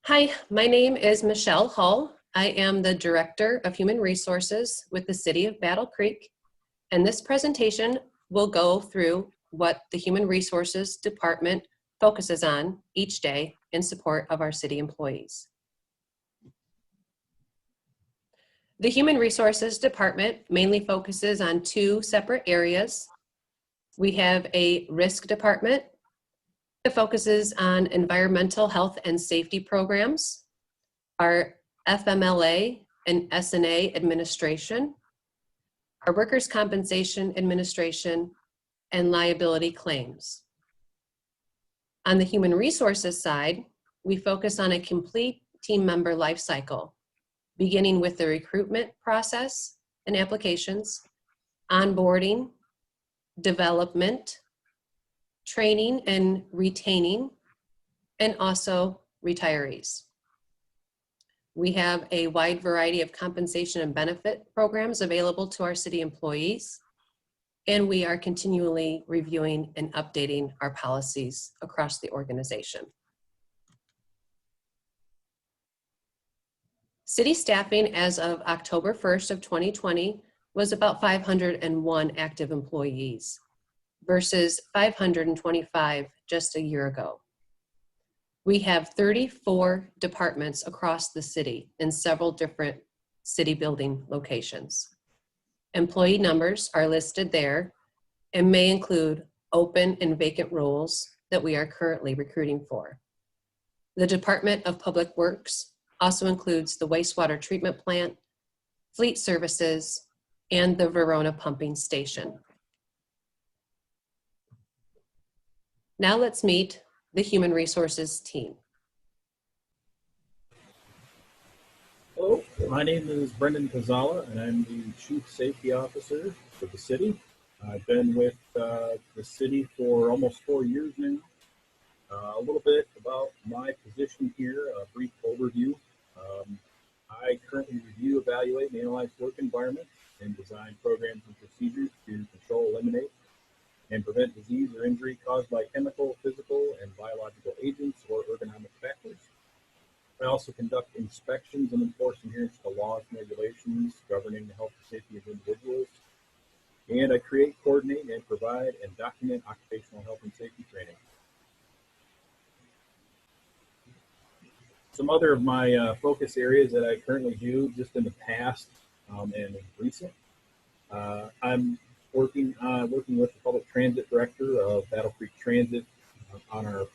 Hi, my name is Michelle Hull. I am the Director of Human Resources with the City of Battle Creek, and this presentation will go through what the Human Resources Department focuses on each day in support of our city employees. The Human Resources Department mainly focuses on two separate areas. We have a risk department that focuses on environmental health and safety programs, our FMLA and SNA administration, our workers' compensation administration, and liability claims. On the human resources side, we focus on a complete team member life cycle, beginning with the recruitment process and applications, onboarding, development, training and retaining, and also retirees. We have a wide variety of compensation and benefit programs available to our city employees, and we are continually reviewing and updating our policies across the organization. City staffing as of October 1st of 2020 was about 501 active employees versus 525 just a year ago. We have 34 departments across the city in several different city building locations. Employee numbers are listed there and may include open and vacant roles that we are currently recruiting for. The Department of Public Works also includes the wastewater treatment plant, fleet services, and the Verona pumping station. Now let's meet the Human Resources team. Hello, my name is Brendan Kazala, and I'm the Chief Safety Officer for the city. I've been with the city for almost 4 years now. A little bit about my position here, a brief overview. I currently review, evaluate, and analyze work environments and design programs and procedures to control, eliminate, and prevent disease or injury caused by chemical, physical, and biological agents or ergonomic factors. I also conduct inspections and enforce adherence to laws and regulations governing the health and safety of individuals. And I create, coordinate, and provide and document occupational health and safety training. Some other of my focus areas that I currently do just in the past and in recent. I'm working with the Public Transit Director of Battle Creek Transit on our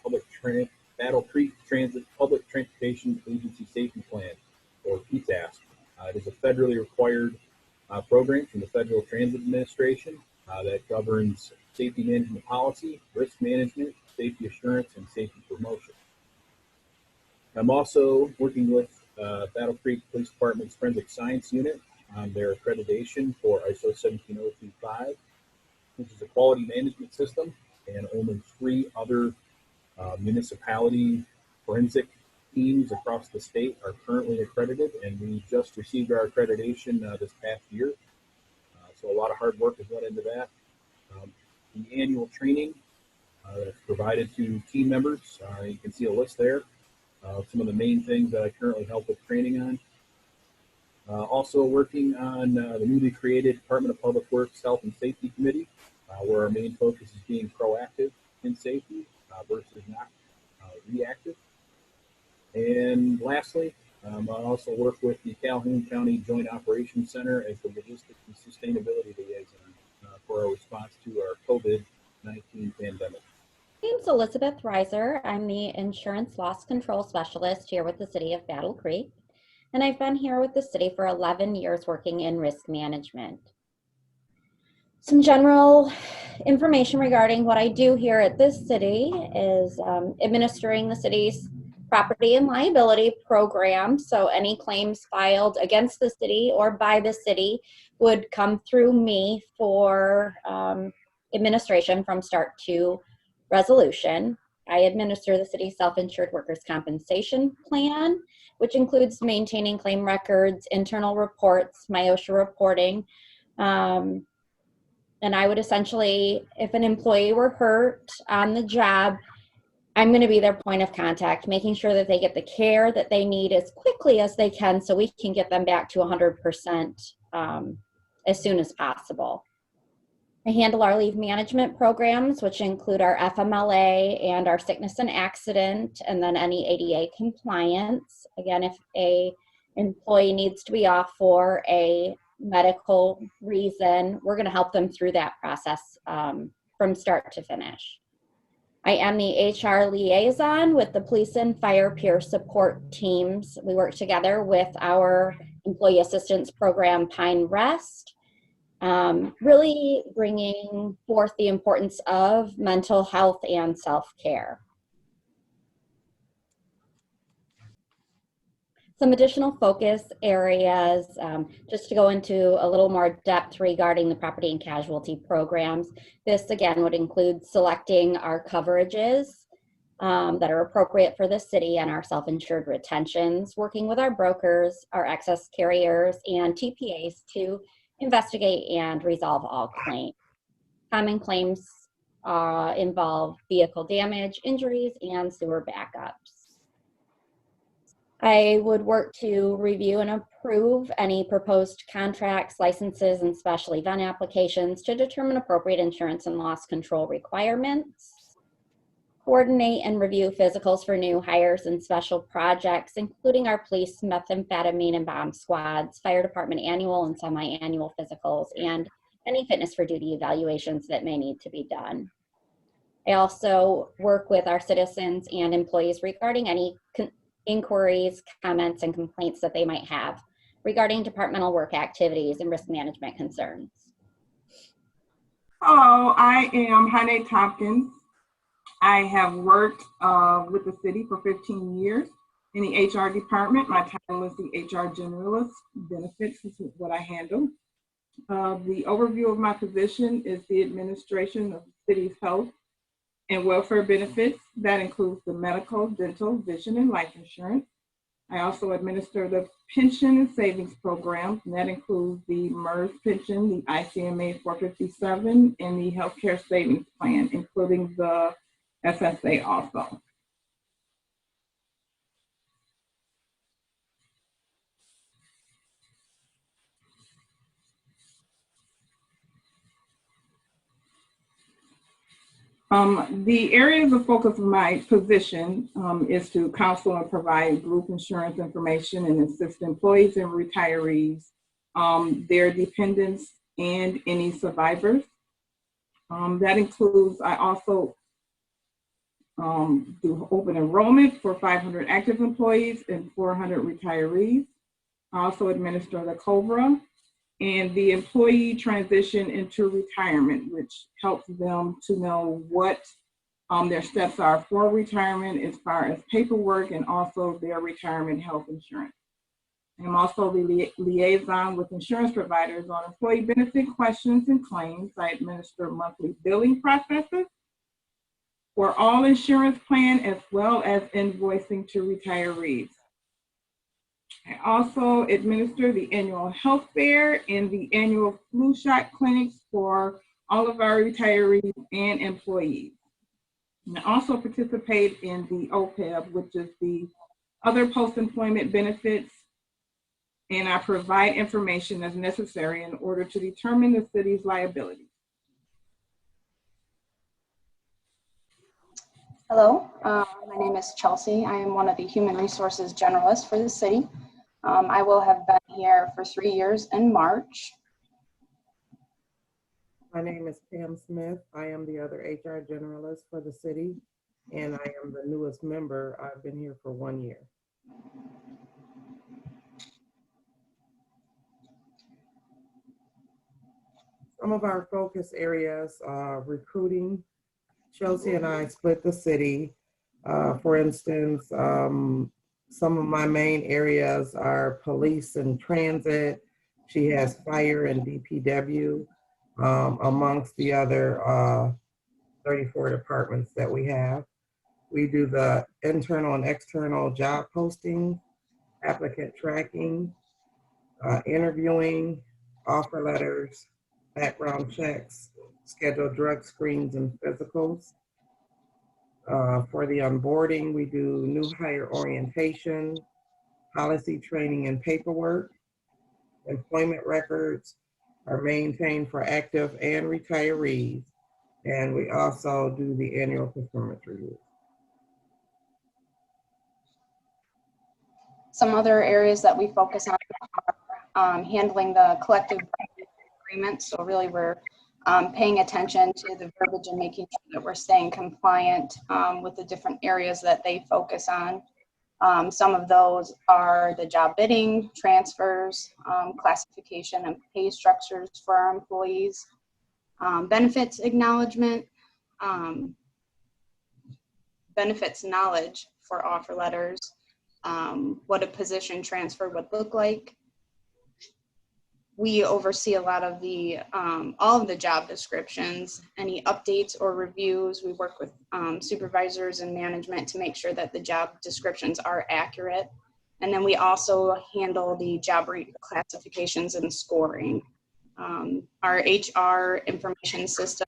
Battle Creek Transit Public Transportation Agency Safety Plan, or PTASP. It is a federally required program from the Federal Transit Administration that governs safety management policy, risk management, safety assurance, and safety promotion. I'm also working with Battle Creek Police Department's Forensic Science Unit on their accreditation for ISO 17025, which is a quality management system, and only 3 other municipality forensic teams across the state are currently accredited, and we just received our accreditation this past year. So a lot of hard work has went into that. The annual training that's provided to team members, you can see a list there. Some of the main things that I currently help with training on. Also working on the newly created Department of Public Works Health and Safety Committee, where our main focus is being proactive in safety versus not reactive. And lastly, I also work with the Calhoun County Joint Operations Center as the Logistics and Sustainability Liaison for our response to our COVID-19 pandemic. My name's Elizabeth Reiser. I'm the Insurance Loss Control Specialist here with the City of Battle Creek, and I've been here with the city for 11 years working in risk management. Some general information regarding what I do here at this city is administering the city's property and liability program. So any claims filed against the city or by the city would come through me for administration from start to resolution. I administer the city's self-insured workers' compensation plan, which includes maintaining claim records, internal reports, my OSHA reporting. And I would essentially, if an employee were hurt on the job, I'm going to be their point of contact, making sure that they get the care that they need as quickly as they can so we can get them back to 100% as soon as possible. I handle our leave management programs, which include our FMLA and our sickness and accident, and then any ADA compliance. Again, if a employee needs to be off for a medical reason, we're going to help them through that process from start to finish. I am the HR liaison with the police and fire peer support teams. We work together with our employee assistance program, Pine Rest, really bringing forth the importance of mental health and self-care. Some additional focus areas, just to go into a little more depth regarding the property and casualty programs. This again would include selecting our coverages that are appropriate for the city and our self-insured retentions, working with our brokers, our excess carriers, and TPAs to investigate and resolve all claims. Common claims involve vehicle damage, injuries, and sewer backups. I would work to review and approve any proposed contracts, licenses, and special event applications to determine appropriate insurance and loss control requirements. Coordinate and review physicals for new hires and special projects, including our police methamphetamine and bomb squads, fire department annual and semi-annual physicals, and any fitness for duty evaluations that may need to be done. I also work with our citizens and employees regarding any inquiries, comments, and complaints that they might have regarding departmental work activities and risk management concerns. Hello, I am HONNEE THOMPKINS. I have worked with the city for 15 years in the HR department. My title is the HR Generalist. Benefits is what I handle. The overview of my position is the administration of the city's health and welfare benefits. That includes the medical, dental, vision, and life insurance. I also administer the pension and savings programs, and that includes the MERS pension, the ICMA 457, and the healthcare savings plan, including the SSA also. The areas of focus of my position is to counsel and provide group insurance information and assist employees and retirees, their dependents, and any survivors. That includes, I also do open enrollment for 500 active employees and 400 retirees. I also administer the COBRA and the employee transition into retirement, which helps them to know what their steps are for retirement as far as paperwork and also their retirement health insurance. I'm also the liaison with insurance providers on employee benefit questions and claims. I administer monthly billing processes for all insurance plan as well as invoicing to retirees. I also administer the annual health fair and the annual flu shot clinics for all of our retirees and employees. And I also participate in the OPEB, which is the other post-employment benefits, and I provide information as necessary in order to determine the city's liability. Hello, my name is Chelsea. I am one of the human resources generalists for the city. I will have been here for 3 years in March. My name is Pam Smith. I am the other HR generalist for the city, and I am the newest member. I've been here for 1 year. Some of our focus areas are recruiting. Chelsea and I split the city. For instance, some of my main areas are police and transit. She has fire and DPW, amongst the other 34 departments that we have. We do the internal and external job posting, applicant tracking, interviewing, offer letters, background checks, scheduled drug screens and physicals. For the onboarding, we do new hire orientation, policy training and paperwork. Employment records are maintained for active and retirees. And we also do the annual performance review. Some other areas that we focus on are handling the collective bargaining agreements. So really we're paying attention to the verbiage and making sure that we're staying compliant with the different areas that they focus on. Some of those are the job bidding, transfers, classification and pay structures for our employees, benefits acknowledgement, benefits knowledge for offer letters, what a position transfer would look like. We oversee a lot of the, all of the job descriptions, any updates or reviews. We work with supervisors and management to make sure that the job descriptions are accurate. And then we also handle the job classifications and scoring. Our HR information system,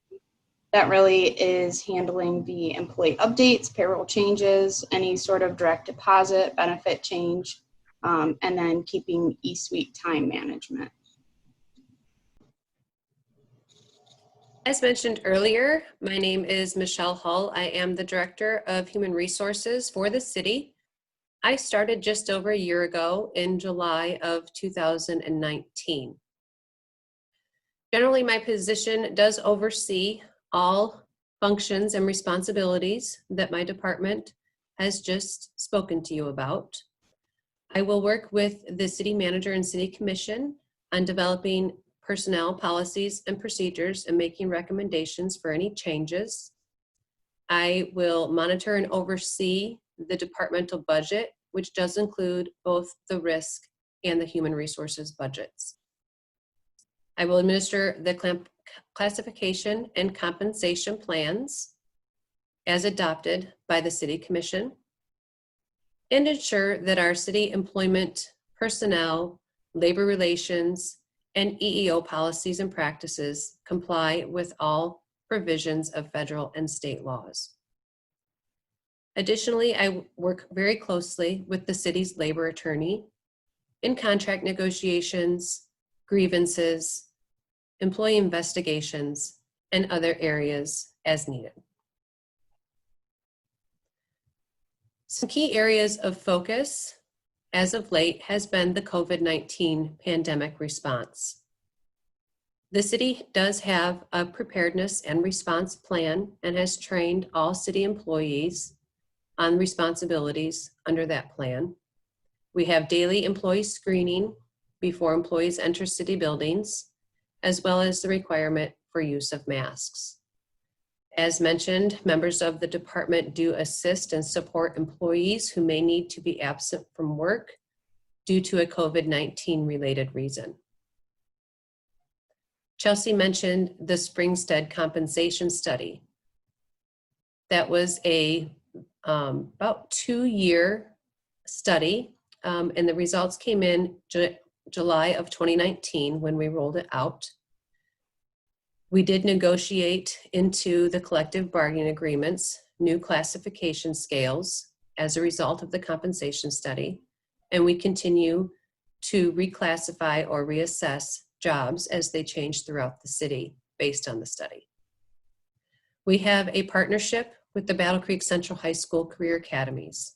that really is handling the employee updates, payroll changes, any sort of direct deposit, benefit change, and then keeping eSuite time management. As mentioned earlier, my name is Michelle Hull. I am the Director of Human Resources for the city. I started just over a year ago in July of 2019. Generally, my position does oversee all functions and responsibilities that my department has just spoken to you about. I will work with the city manager and city commission on developing personnel policies and procedures and making recommendations for any changes. I will monitor and oversee the departmental budget, which does include both the risk and the human resources budgets. I will administer the classification and compensation plans as adopted by the City Commission and ensure that our city employment, personnel, labor relations, and EEO policies and practices comply with all provisions of federal and state laws. Additionally, I work very closely with the city's labor attorney in contract negotiations, grievances, employee investigations, and other areas as needed. Some key areas of focus as of late has been the COVID-19 pandemic response. The city does have a preparedness and response plan and has trained all city employees on responsibilities under that plan. We have daily employee screening before employees enter city buildings, as well as the requirement for use of masks. As mentioned, members of the department do assist and support employees who may need to be absent from work due to a COVID-19 related reason. Chelsea mentioned the Springstead compensation study. That was a about 2-year study, and the results came in July of 2019 when we rolled it out. We did negotiate into the collective bargaining agreements new classification scales as a result of the compensation study, and we continue to reclassify or reassess jobs as they change throughout the city based on the study. We have a partnership with the Battle Creek Central High School Career Academies.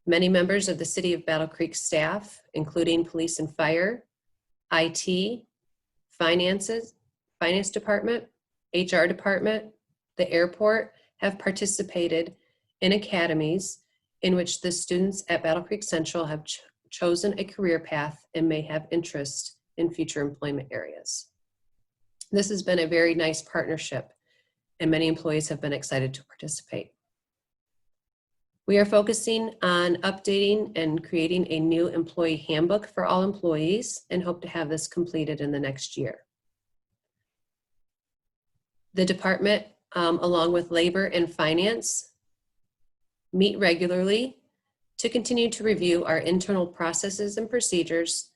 Many members of the City of Battle Creek staff, including police and fire, IT, finance department, HR department, the airport, have participated in academies in which the students at Battle Creek Central have chosen a career path and may have interest in future employment areas. This has been a very nice partnership, and many employees have been excited to participate. We are focusing on updating and creating a new employee handbook for all employees and hope to have this completed in the next year. The department, along with labor and finance, meet regularly to continue to review our internal processes and procedures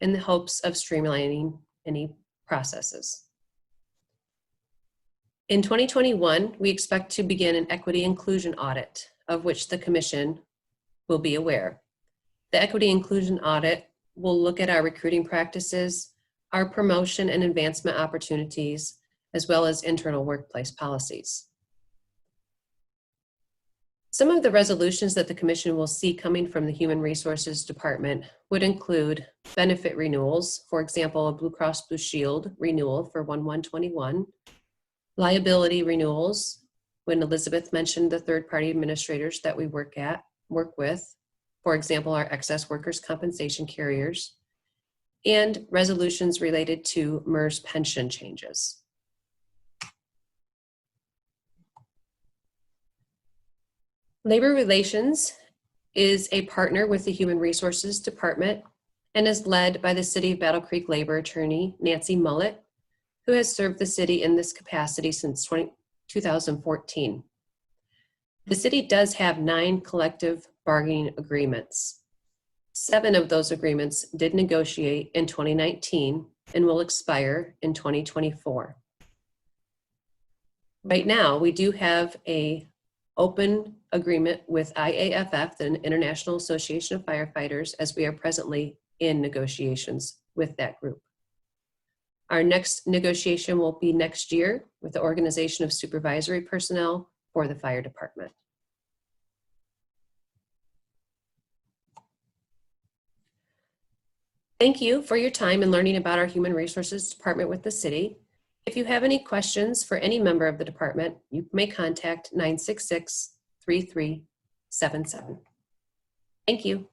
in the hopes of streamlining any processes. In 2021, we expect to begin an equity inclusion audit, of which the Commission will be aware. The equity inclusion audit will look at our recruiting practices, our promotion and advancement opportunities, as well as internal workplace policies. Some of the resolutions that the Commission will see coming from the Human Resources Department would include benefit renewals, for example, a Blue Cross Blue Shield renewal for 1/1/21, liability renewals, when Elizabeth mentioned the third-party administrators that we work with, for example, our excess workers' compensation carriers, and resolutions related to MERS pension changes. Labor Relations is a partner with the Human Resources Department and is led by the City of Battle Creek labor attorney, Nancy Mullet, who has served the city in this capacity since 2014. The city does have 9 collective bargaining agreements. 7 of those agreements did negotiate in 2019 and will expire in 2024. Right now, we do have an open agreement with IAFF, the International Association of Firefighters, as we are presently in negotiations with that group. Our next negotiation will be next year with the Organization of Supervisory Personnel for the Fire Department. Thank you for your time in learning about our Human Resources Department with the city. If you have any questions for any member of the department, you may contact 966-3377. Thank you.